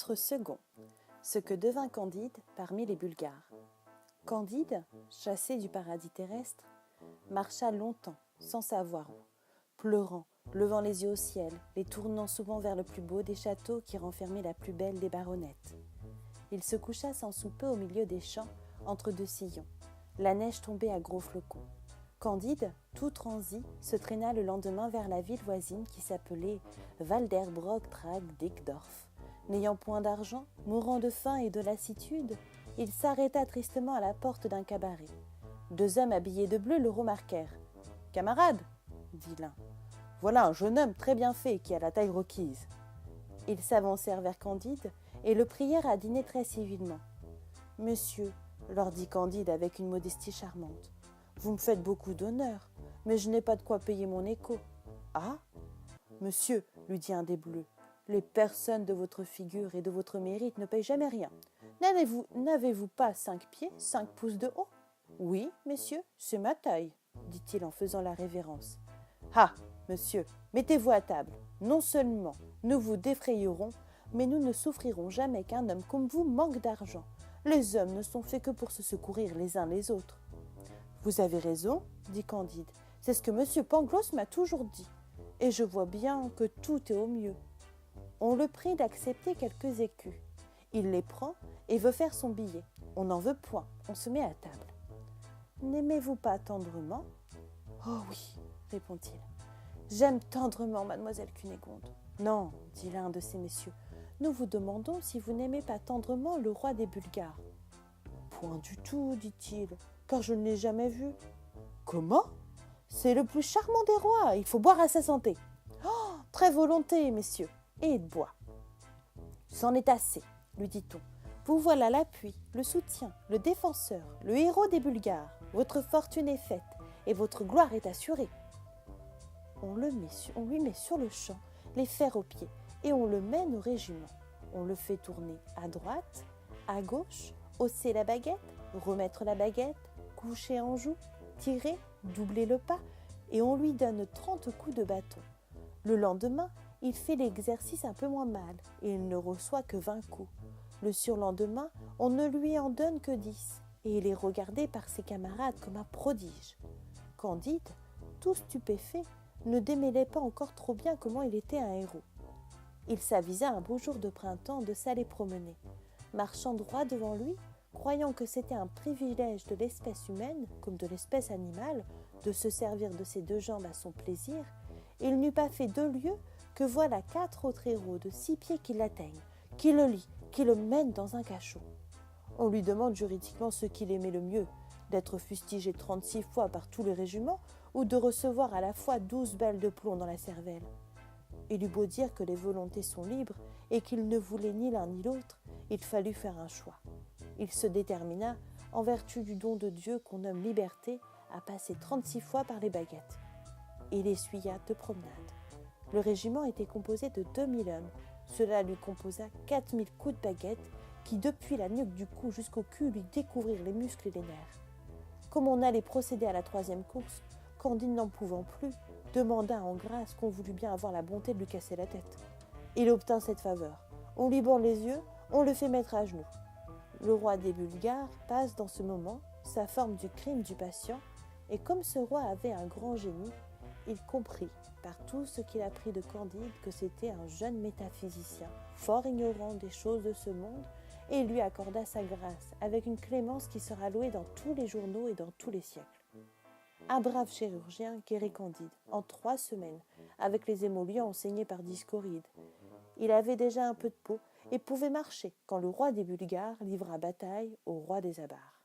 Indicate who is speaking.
Speaker 1: Chapitre second. Ce que devint Candide parmi les Bulgares. Candide, chassé du paradis terrestre, marcha longtemps, sans savoir où, pleurant, levant les yeux au ciel, les tournant souvent vers le plus beau des châteaux qui renfermait la plus belle des baronnettes. Il se coucha sans souper au milieu des champs, entre deux sillons. La neige tombait à gros flocons. Candide, tout transi, se traîna le lendemain vers la ville voisine qui s'appelait Waldersbrock-Trag-Dickdorf. N'ayant point d'argent, mourant de faim et de lassitude, il s'arrêta tristement à la porte d'un cabaret. Deux hommes habillés de bleu le remarquèrent. « Camarade, dit l'un, voilà un jeune homme très bien fait qui a la taille requise. » Ils s'avancèrent vers Candide et le prièrent à dîner très civilement. « Monsieur, leur dit Candide avec une modestie charmante, vous me faites beaucoup d'honneur, mais je n'ai pas de quoi payer mon écho. »« Ah, monsieur, lui dit un des bleus, les personnes de votre figure et de votre mérite ne payent jamais rien. N'avez-vous pas 5 pieds, 5 pouces de haut ? » ?»« Oui, messieurs, c'est ma taille, dit-il en faisant la révérence. »« Ah, monsieur, mettez-vous à table. Non seulement nous vous défrayerons, mais nous ne souffrirons jamais qu'un homme comme vous manque d'argent. Les hommes ne sont faits que pour se secourir les uns les autres. »« Vous avez raison, dit Candide, c'est ce que monsieur Pangloss m'a toujours dit, et je vois bien que tout est au mieux. » On le prie d'accepter quelques écus. Il les prend et veut faire son billet. On n'en veut point, on se met à table. « N'aimez-vous pas tendrement ? » ?»« Oh oui, répond-il. J'aime tendrement mademoiselle Cunégonde. »« Non, dit l'un de ces messieurs, nous vous demandons si vous n'aimez pas tendrement le roi des Bulgares. »« Point du tout, dit-il, car je ne l'ai jamais vu. »« Comment ? C'est le plus charmant des rois, il faut boire à sa santé. »« Oh, très volonté, messieurs. » Et il boit. « C'en est assez, lui dit-on. Vous voilà l'appui, le soutien, le défenseur, le héros des Bulgares. Votre fortune est faite et votre gloire est assurée. » On lui met sur le champ les fers aux pieds et on le mène au régiment. On le fait tourner à droite, à gauche, hausser la baguette, remettre la baguette, coucher en joue, tirer, doubler le pas et on lui donne 30 coups de bâton. Le lendemain, il fait l'exercice un peu moins mal et il ne reçoit que 20 coups. Le surlendemain, on ne lui en donne que 10 et il est regardé par ses camarades comme un prodige. Candide, tout stupéfait, ne démêlait pas encore trop bien comment il était un héros. Il s'avisa un beau jour de printemps de s'aller promener. Marchant droit devant lui, croyant que c'était un privilège de l'espèce humaine, comme de l'espèce animale, de se servir de ses 2 jambes à son plaisir, il n'eut pas fait 2 lieues que voilà 4 autres héros de 6 pieds qui l'atteignent, qui le lient, qui le mènent dans un cachot. On lui demande juridiquement ce qu'il aimait le mieux, d'être fustigé 36 fois par tous les régiments ou de recevoir à la fois 12 balles de plomb dans la cervelle. Il eut beau dire que les volontés sont libres et qu'il ne voulait ni l'un ni l'autre, il fallut faire un choix. Il se détermina, en vertu du don de Dieu qu'on nomme liberté, à passer 36 fois par les baguettes. Il essuya 2 promenades. Le régiment était composé de 2000 hommes. Cela lui composa 4000 coups de baguette qui, depuis la nuque du cou jusqu'au cul, lui découvrirent les muscles et les nerfs. Comme on allait procéder à la 3e course, Candide n'en pouvant plus, demanda en grâce qu'on voulût bien avoir la bonté de lui casser la tête. Il obtint cette faveur. On lui bande les yeux, on le fait mettre à genoux. Le roi des Bulgares passe dans ce moment sa forme du crime du patient, et comme ce roi avait un grand génie, il comprit, par tout ce qu'il apprit de Candide, que c'était un jeune métaphysicien, fort ignorant des choses de ce monde, et il lui accorda sa grâce, avec une clémence qui sera louée dans tous les journaux et dans tous les siècles. Un brave chirurgien guérit Candide, en 3 semaines, avec les émollients enseignés par Discoride. Il avait déjà un peu de peau et pouvait marcher, quand le roi des Bulgares livra bataille au roi des Abares.